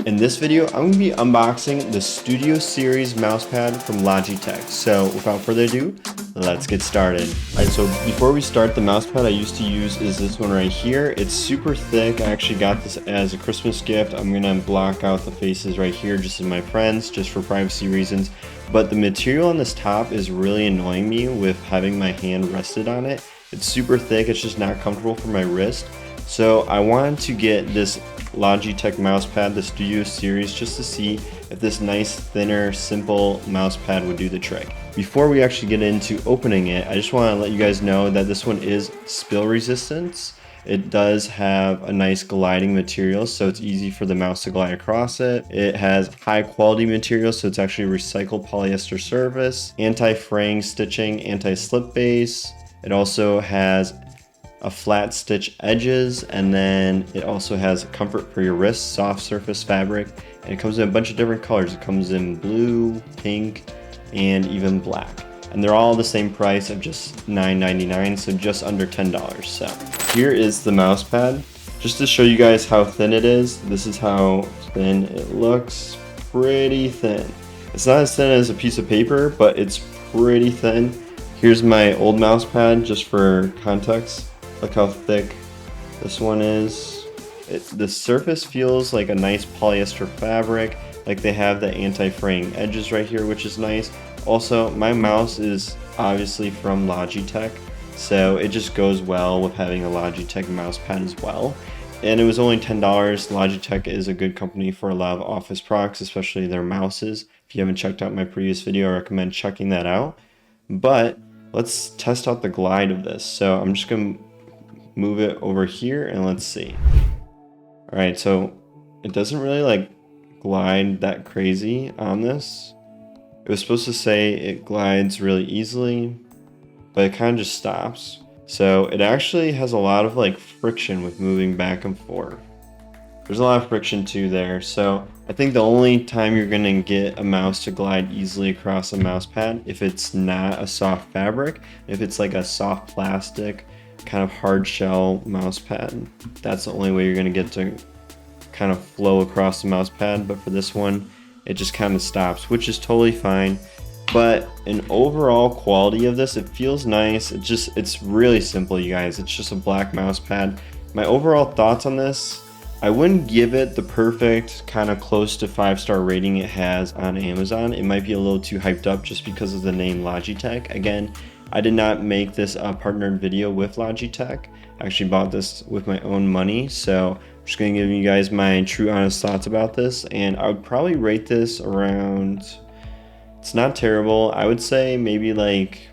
In this video, I'm going to be unboxing the Studio Series mousepad from Logitech. So without further ado, let's get started. Alright, so before we start, the mousepad I used to use is this one right here. It's super thick. I actually got this as a Christmas gift. I'm going to block out the faces right here just as my friends, just for privacy reasons. But the material on this top is really annoying me with having my hand rested on it. It's super thick. It's just not comfortable for my wrist. So I wanted to get this Logitech mousepad, the Studio Series, just to see if this nice, thinner, simple mousepad would do the trick. Before we actually get into opening it, I just want to let you guys know that this one is spill resistant. It does have a nice gliding material, so it's easy for the mouse to glide across it. It has high quality material, so it's actually recycled polyester surface, anti-fraying stitching, anti-slip base. It also has a flat stitch edges, and then it also has comfort for your wrists, soft surface fabric, and it comes in a bunch of different colors. It comes in blue, pink, and even black, and they're all the same price of just $9.99, so just under $10. So here is the mouse pad, just to show you guys how thin it is. This is how thin it looks. Pretty thin. It's not as thin as a piece of paper, but it's pretty thin. Here's my old mouse pad, just for context. Look how thick this one is. The surface feels like a nice polyester fabric. Like they have the anti-fraying edges right here, which is nice. Also, my mouse is obviously from Logitech, so it just goes well with having a Logitech mouse pad as well. And it was only $10. Logitech is a good company for a lot of office products, especially their mouses. If you haven't checked out my previous video, I recommend checking that out. But let's test out the glide of this. So I'm just going to move it over here and let's see. All right, so it doesn't really like glide that crazy on this. It was supposed to say it glides really easily, but it kind of just stops. So it actually has a lot of like friction with moving back and forth. There's a lot of friction too there. So I think the only time you're gonna get a mouse to glide easily across a mouse pad if it's not a soft fabric, if it's like a soft plastic, kind of hard shell mouse pad. That's the only way you're going to get to kind of flow across the mouse pad. But for this one, it just kind of stops, which is totally fine. But an overall quality of this, it feels nice. It's really simple, you guys. It's just a black mouse pad. My overall thoughts on this, I wouldn't give it the perfect kind of close to 5-star rating it has on Amazon. It might be a little too hyped up just because of the name Logitech. Again, I did not make this a partnered video with Logitech. I actually bought this with my own money, so I'm just going to give you guys my true honest thoughts about this, and I would probably rate this around, it's not terrible, I would say maybe like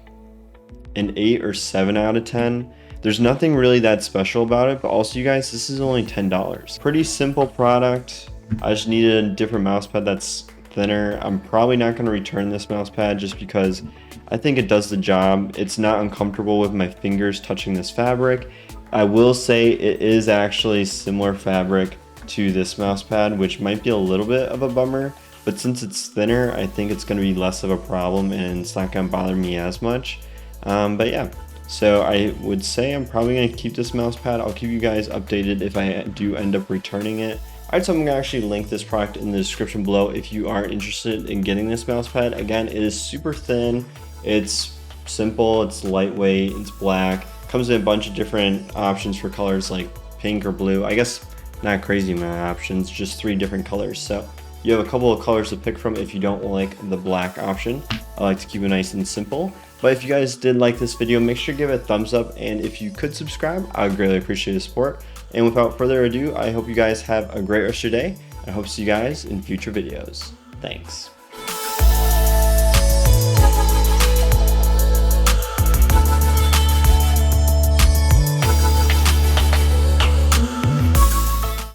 an 8 or 7 out of 10. There's nothing really that special about it, but also you guys, this is only $10. Pretty simple product. I just needed a different mouse pad that's thinner. I'm probably not going to return this mouse pad just because I think it does the job. It's not uncomfortable with my fingers touching this fabric. I will say it is actually similar fabric to this mouse pad, which might be a little bit of a bummer, but since it's thinner, I think it's going to be less of a problem and it's not going to bother me as much. But yeah, so I would say I'm probably going to keep this mouse pad. I'll keep you guys updated if I do end up returning it. Alright, so I'm going to actually link this product in the description below if you are interested in getting this mouse pad. Again, it is super thin, it's simple, it's lightweight, it's black. Comes in a bunch of different options for colors like pink or blue. I guess not crazy amount of options, just 3 different colors. So you have a couple of colors to pick from if you don't like the black option. I like to keep it nice and simple. But if you guys did like this video, make sure to give it a thumbs up, and if you could subscribe, I would greatly appreciate the support. And without further ado, I hope you guys have a great rest of your day. I hope to see you guys in future videos. Thanks.